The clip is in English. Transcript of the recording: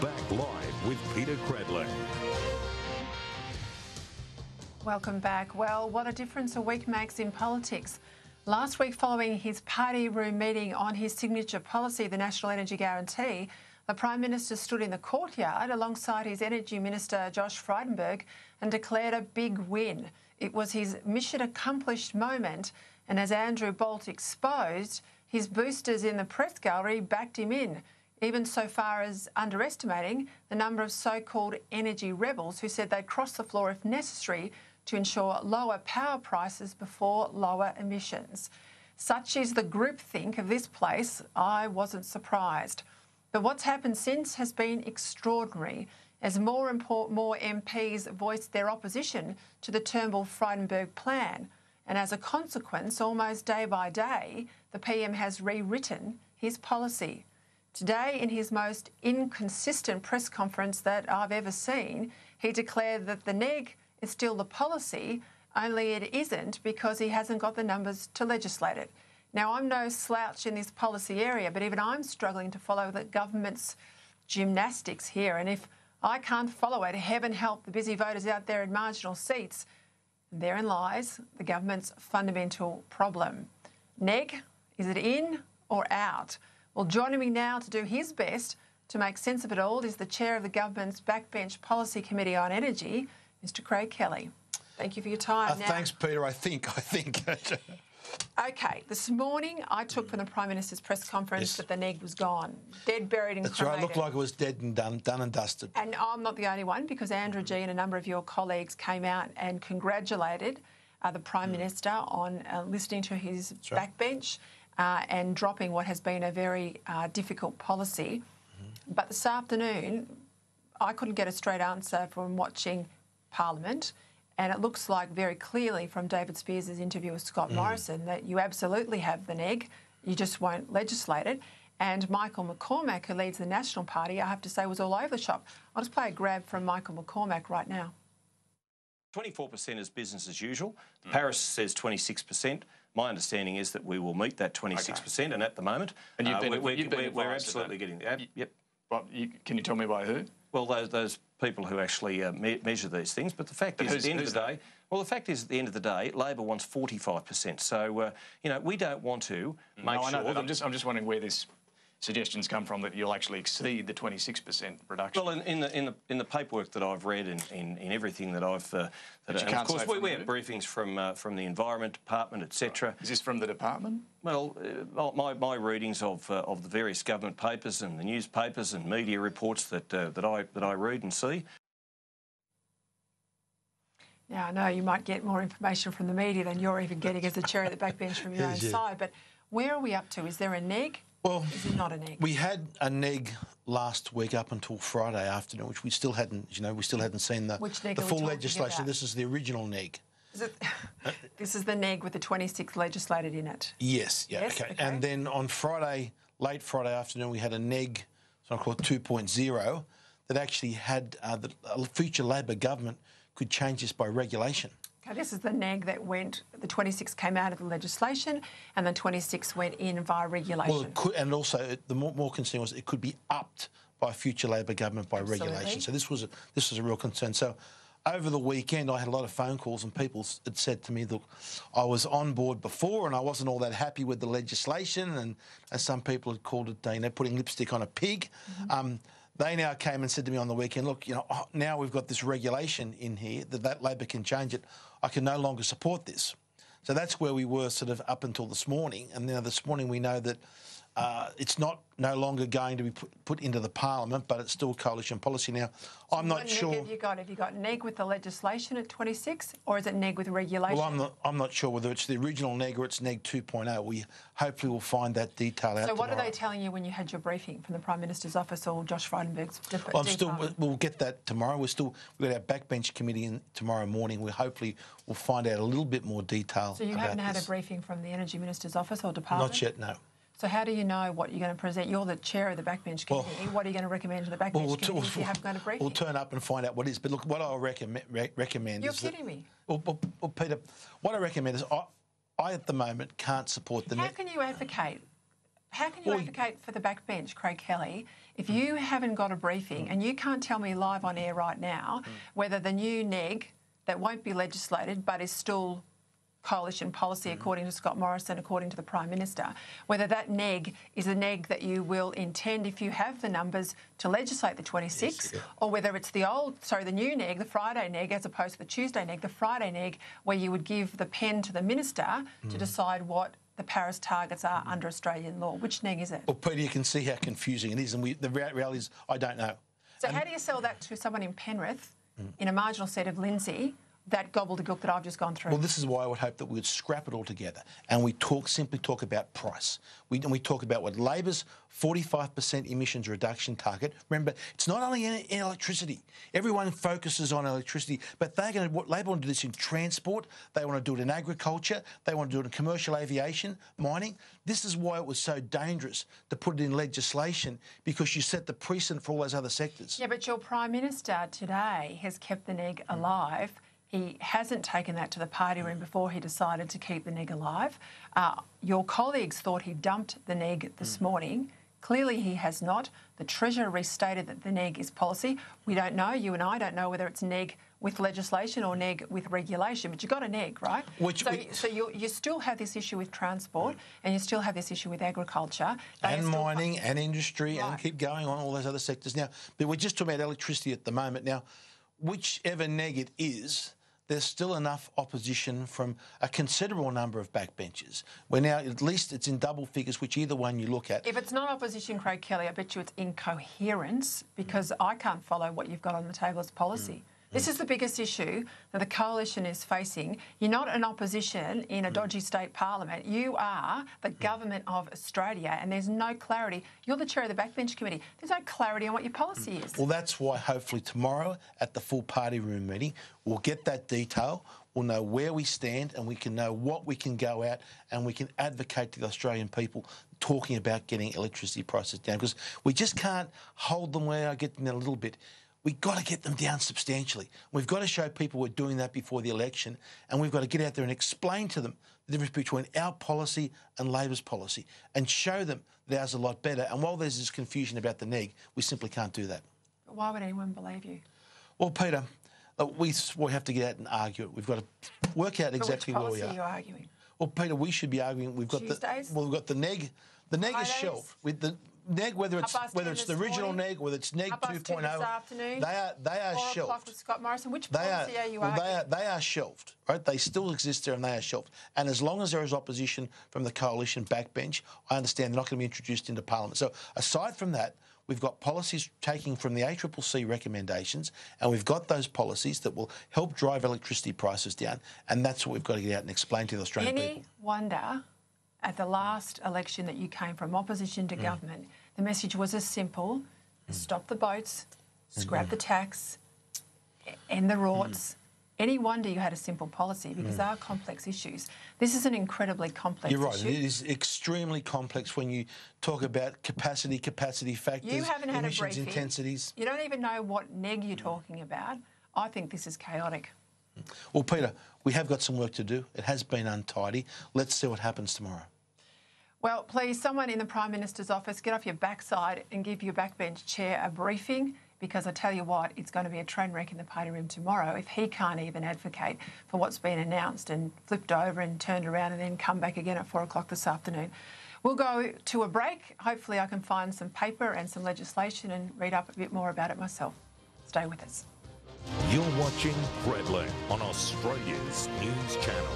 Back live with Peter Credlin. Welcome back. Well, what a difference a week makes in politics. Last week, following his party room meeting on his signature policy, the National Energy Guarantee, the Prime Minister stood in the courtyard alongside his Energy Minister, Josh Frydenberg, and declared a big win. It was his mission accomplished moment, and as Andrew Bolt exposed, his boosters in the press gallery backed him in, even so far as underestimating the number of so-called energy rebels who said they'd cross the floor if necessary to ensure lower power prices before lower emissions. Such is the groupthink of this place, I wasn't surprised. But what's happened since has been extraordinary, as more MPs voiced their opposition to the Turnbull-Frydenberg plan. And as a consequence, almost day by day, the PM has rewritten his policy. Today, in his most inconsistent press conference that I've ever seen, he declared that the NEG is still the policy, only it isn't because he hasn't got the numbers to legislate it. Now, I'm no slouch in this policy area, but even I'm struggling to follow the government's gymnastics here. And if I can't follow it, heaven help the busy voters out there in marginal seats. Therein lies the government's fundamental problem. NEG, is it in or out? Well, joining me now to do his best to make sense of it all is the chair of the government's Backbench Policy Committee on Energy, Mr. Craig Kelly. Thank you for your time. Thanks, Peter. I think. OK, this morning I took from the Prime Minister's press conference that the NEG was gone, dead, buried and cremated. That's right, it looked like it was dead and done and dusted. And I'm not the only one, because Andrew G and a number of your colleagues came out and congratulated the Prime Minister on listening to his backbench and dropping what has been a very difficult policy. But this afternoon, I couldn't get a straight answer from watching Parliament. And it looks like very clearly from David Spears' interview with Scott Morrison that you absolutely have the NEG, you just won't legislate it. And Michael McCormack, who leads the National Party, I have to say was all over the shop. I'll just play a grab from Michael McCormack right now. 24% is business as usual. Paris says 26%. My understanding is that we will meet that 26%, and at the moment, and we're absolutely getting there. Yep. Well, can you tell me by who? Well, those people who actually measure these things. But the fact is, at the end of the day, at the end of the day, Labor wants 45%. So we don't want to make sure. I know. I'm just wondering where this suggestions come from that you'll actually exceed the 26% reduction. Well, in the paperwork that I've read, in everything that I've, and of course we have briefings from the Environment Department, etc. Is this from the department? Well, my readings of the various government papers and the newspapers and media reports that I read and see. Now, I know you might get more information from the media than you're even getting as the chair of the backbench from your own side, but where are we up to? Is there a NEG? Well, is it not a NEG? We had a NEG last week up until Friday afternoon, which we still hadn't, we still hadn't seen the full legislation. This is the original NEG. This is the NEG with the 26 legislated in it? Yes, okay. And then on Friday, late Friday afternoon, we had a NEG, so I call it 2.0, that actually had the future Labor government could change this by regulation. Okay, this is the NEG that went, the 26 came out of the legislation and the 26 went in via regulation. Well, it could, and also the more concern was it could be upped by a future Labor government by regulation. So this was a real concern. So over the weekend, I had a lot of phone calls and people had said to me, look, I was on board before and I wasn't all that happy with the legislation, and as some people had called it, putting lipstick on a pig. They now came and said to me on the weekend, look, now we've got this regulation in here that Labor can change it. I can no longer support this. So that's where we were sort of up until this morning. And now this morning we know that it's no longer going to be put into the Parliament, but it's still coalition policy now. So I'm not sure. Have you got NEG with the legislation at 26, or is it NEG with regulation? Well, I'm not sure whether it's the original NEG or it's NEG 2.0. We hopefully will find that detail out. So what are they telling you when you had your briefing from the Prime Minister's office or Josh Frydenberg's department? We'll get that tomorrow. We've got our backbench committee in tomorrow morning. We hopefully will find out a little bit more detail. So you haven't had a briefing from the Energy Minister's office or department? Not yet, no. So how do you know what you're going to present? You're the chair of the backbench committee. What are you going to recommend to the backbench committee if you haven't got a briefing? We'll turn up and find out what it is. But look, what I'll recommend You're kidding me. Well, Peter, what I recommend is I at the moment can't support the... How can you advocate How can you advocate for the backbench, Craig Kelly, if you haven't got a briefing and you can't tell me live on air right now whether the new NEG that won't be legislated but is still coalition policy according to Scott Morrison, according to the Prime Minister, whether that NEG is a NEG that you will intend, if you have the numbers, to legislate the 26, or whether it's the new NEG, the Friday NEG, as opposed to the Tuesday NEG, the Friday NEG, where you would give the pen to the Minister to decide what the Paris targets are under Australian law. Which NEG is it? Well, Peter, you can see how confusing it is, and the reality is I don't know. So how do you sell that to someone in Penrith, in a marginal seat of Lindsay, that gobbledygook that I've just gone through? Well, this is why I would hope that we would scrap it all together and we simply talk about price. We talk about what Labor's 45% emissions reduction target. Remember, it's not only in electricity. Everyone focuses on electricity, but Labor want to do this in transport. They want to do it in agriculture. They want to do it in commercial aviation, mining. This is why it was so dangerous to put it in legislation, because you set the precedent for all those other sectors. Yeah, but your Prime Minister today has kept the NEG alive. He hasn't taken that to the party room before he decided to keep the NEG alive. Your colleagues thought he dumped the NEG this morning. Clearly he has not. The Treasurer restated that the NEG is policy. We don't know, you and I don't know whether it's NEG with legislation or NEG with regulation, but you've got a NEG, right? So you still have this issue with transport and you still have this issue with agriculture. And mining and industry and keep going on, all those other sectors. Now, but we're just talking about electricity at the moment. Now, whichever NEG it is, there's still enough opposition from a considerable number of backbenchers. We're now, at least it's in double figures, which either one you look at. If it's not opposition, Craig Kelly, I bet you it's incoherence, because I can't follow what you've got on the table as policy. This is the biggest issue that the coalition is facing. You're not an opposition in a dodgy state parliament. You are the government of Australia, and there's no clarity. You're the chair of the backbench committee. There's no clarity on what your policy is. Well, that's why hopefully tomorrow at the full party room meeting, we'll get that detail. We'll know where we stand and we can know what we can go at, and we can advocate to the Australian people talking about getting electricity prices down, because we just can't hold them where I get them a little bit. We've got to get them down substantially. We've got to show people we're doing that before the election, and we've got to get out there and explain to them the difference between our policy and Labor's policy and show them that ours is a lot better. And while there's this confusion about the NEG, we simply can't do that. But why would anyone believe you? Well, Peter, we have to get out and argue it. We've got to work out exactly where we are. Which policy are you arguing? Well, Peter, we should be arguing. We've got Tuesdays? we've got the NEG. The NEG is shelved. With the NEG, whether it's the original NEG, whether it's NEG 2.0, they are shelved. With Scott Morrison. Which policy are you arguing? They are shelved, right? They still exist there and they are shelved. And as long as there is opposition from the coalition backbench, I understand they're not going to be introduced into Parliament. So aside from that, we've got policies taking from the ACCC recommendations, and we've got those policies that will help drive electricity prices down, and that's what we've got to get out and explain to the Australian people. Any wonder at the last election that you came from opposition to government, the message was as simple as stop the boats, scrap the tax, end the rorts. Any wonder you had a simple policy, because they are complex issues. This is an incredibly complex issue. You're right. It is extremely complex when you talk about capacity factors, you haven't had emissions a briefing. Intensities. You don't even know what NEG you're talking about. I think this is chaotic. Well, Peter, we have got some work to do. It has been untidy. Let's see what happens tomorrow. Well, please, someone in the Prime Minister's office, get off your backside and give your backbench chair a briefing, because I tell you what, it's going to be a train wreck in the party room tomorrow if he can't even advocate for what's been announced and flipped over and turned around and then come back again at 4 o'clock this afternoon. We'll go to a break. Hopefully I can find some paper and some legislation and read up a bit more about it myself. Stay with us. You're watching Credlin on Australia's News Channel.